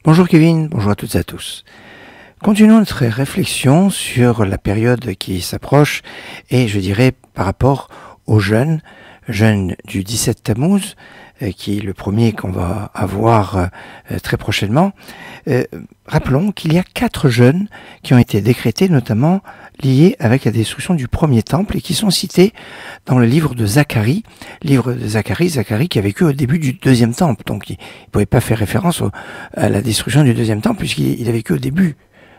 Bonjour Kevin, bonjour à toutes et à tous. Continuons notre réflexion sur la période qui s'approche et je dirais par rapport au jeûne du 17 Tammuz, qui est le premier qu'on va avoir très prochainement. Rappelons qu'il y a 4 jeûnes qui ont été décrétés, notamment liés avec la destruction du premier temple et qui sont cités dans le livre de Zacharie. Zacharie qui a vécu au début du deuxième temple, donc il ne pouvait pas faire référence à la destruction du deuxième temple puisqu'il a vécu au début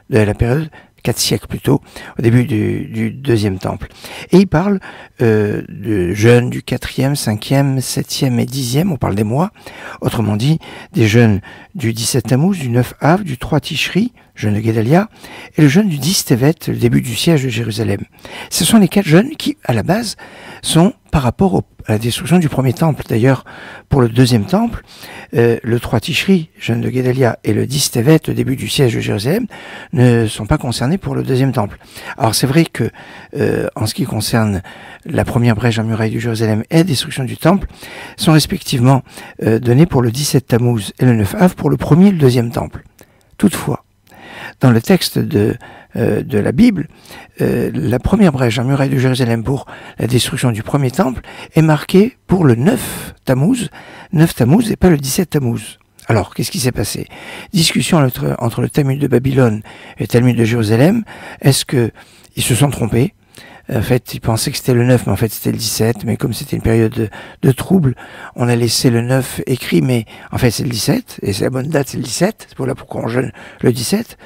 de la période, 4 siècles plutôt, au début du deuxième temple. Et il parle de jeûnes du 4e, 5e, 7e et 10e, on parle des mois, autrement dit des jeûnes du 17 Tammuz, du 9 Av, du 3 Tishri, jeûne de Guédalia, et le jeûne du 10 Tevet, le début du siège de Jérusalem. Ce sont les 4 jeûnes qui, à la base, sont par rapport à la destruction du premier temple. D'ailleurs, pour le deuxième temple, le 3 Tishri, jeûne de Guédalia, et le 10 Tevet, le début du siège de Jérusalem, ne sont pas concernés pour le deuxième temple. Alors c'est vrai que, en ce qui concerne la première brèche en muraille de Jérusalem et la destruction du temple, sont respectivement donnés pour le 17 Tammuz et le 9 Av pour le premier et le deuxième temple. Toutefois, dans le texte de la Bible, la première brèche en muraille de Jérusalem pour la destruction du premier temple est marquée pour le 9 Tammuz et pas le 17 Tammuz. Alors, qu'est-ce qui s'est passé? Discussion entre le Talmud de Babylone et le Talmud de Jérusalem. Est-ce qu'ils se sont trompés? En fait, ils pensaient que c'était le 9, mais en fait c'était le 17. Mais comme c'était une période de trouble, on a laissé le 9 écrit, mais en fait c'est le 17. Et c'est la bonne date, c'est le 17. C'est voilà pourquoi on jeûne le 17.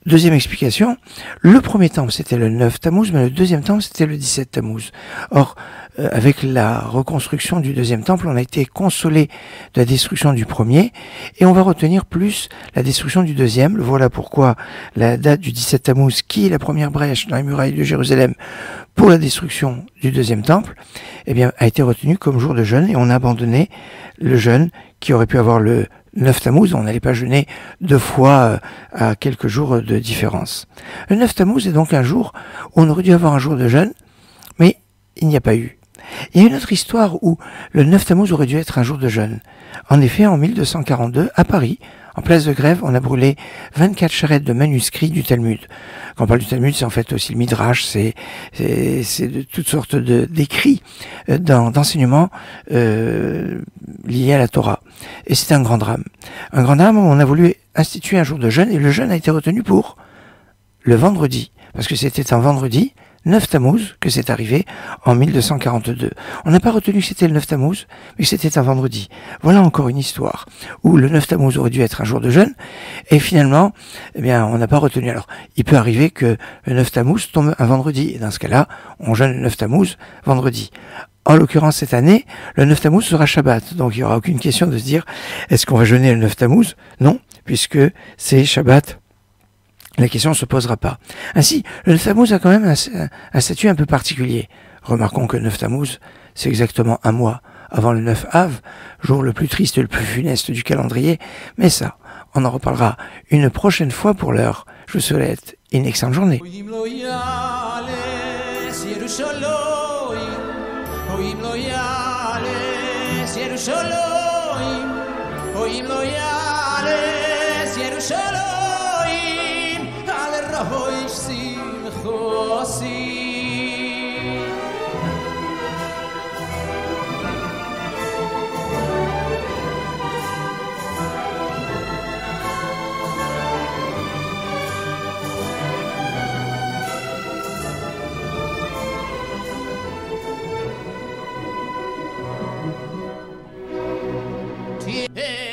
Deuxième explication, le premier temple c'était le 9 Tammuz, mais le deuxième temple c'était le 17 Tammuz. Or, avec la reconstruction du deuxième temple, on a été consolé de la destruction du premier, et on va retenir plus la destruction du deuxième. Voilà pourquoi la date du 17 Tammuz, qui est la première brèche dans les murailles de Jérusalem pour la destruction du deuxième temple, eh bien, a été retenue comme jour de jeûne, et on a abandonné le jeûne qui aurait pu avoir le 9 Tammuz. On n'allait pas jeûner 2 fois à quelques jours de différence. Le 9 Tammuz est donc un jour où on aurait dû avoir un jour de jeûne, mais il n'y a pas eu. Il y a une autre histoire où le 9 Tammuz aurait dû être un jour de jeûne. En effet, en 1242, à Paris, en place de Grève, on a brûlé 24 charrettes de manuscrits du Talmud. Quand on parle du Talmud, c'est en fait aussi le Midrash, c'est de toutes sortes d'écrits d'enseignements liés à la Torah. Et c'est un grand drame. Un grand drame où on a voulu instituer un jour de jeûne, et le jeûne a été retenu pour le vendredi, parce que c'était un vendredi, 9 Tammuz, que c'est arrivé en 1242. On n'a pas retenu que c'était le 9 Tammuz, mais que c'était un vendredi. Voilà encore une histoire où le 9 Tammuz aurait dû être un jour de jeûne, et finalement, eh bien, on n'a pas retenu. Alors, il peut arriver que le 9 Tammuz tombe un vendredi, et dans ce cas-là, on jeûne le 9 Tammuz vendredi. En l'occurrence, cette année, le 9 Tammuz sera Shabbat, donc il n'y aura aucune question de se dire, est-ce qu'on va jeûner le 9 Tammuz? Non, puisque c'est Shabbat. La question ne se posera pas. Ainsi, le 9 Tammuz a quand même un statut un peu particulier. Remarquons que le 9 Tammuz, c'est exactement un mois avant le 9 Av, jour le plus triste et le plus funeste du calendrier. Mais ça, on en reparlera une prochaine fois. Pour l'heure. Je vous souhaite une excellente journée. Hoy simchosi Hey